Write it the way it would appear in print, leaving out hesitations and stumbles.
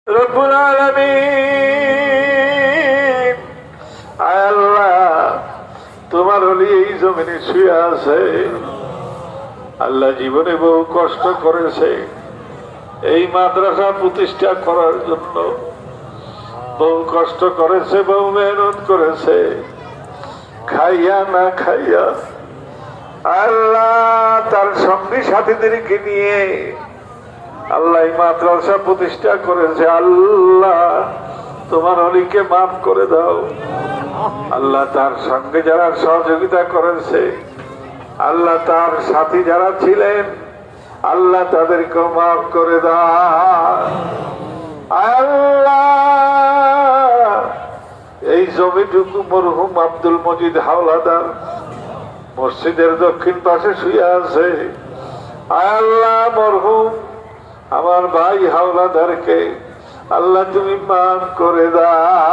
রব্বুল আলামিন, আয় আল্লাহ, তোমার হলি এই জমিনে শুয়ে আছে। আল্লাহ জীবনে বহু কষ্ট করেছে এই মাদ্রাসা প্রতিষ্ঠা করার জন্য, বহু কষ্ট করেছে, বহু মেহনত করেছে, খাইয়া না খাইয়া। আল্লাহ তার সঙ্গী সাথীদেরকে নিয়ে আল্লাহ এই মাদ্রাসা প্রতিষ্ঠা করেছে। আল্লাহ তোমার অলিকে মাফ করে দাও। আল্লাহ তার সঙ্গে যারা সহযোগিতা করেছে, আল্লাহ তার সাথী যারা ছিলেন, আল্লাহ তাদেরকে মাফ করে দাও। আল্লাহ এই জমিটুকু মরহুম আব্দুল মজিদ হাওলাদার মসজিদের দক্ষিণ পাশে শুয়ে আছে। আল্লাহ মরহুম আমার ভাই হাওলাদারকে আল্লাহ তুমি মাফ করে দাও।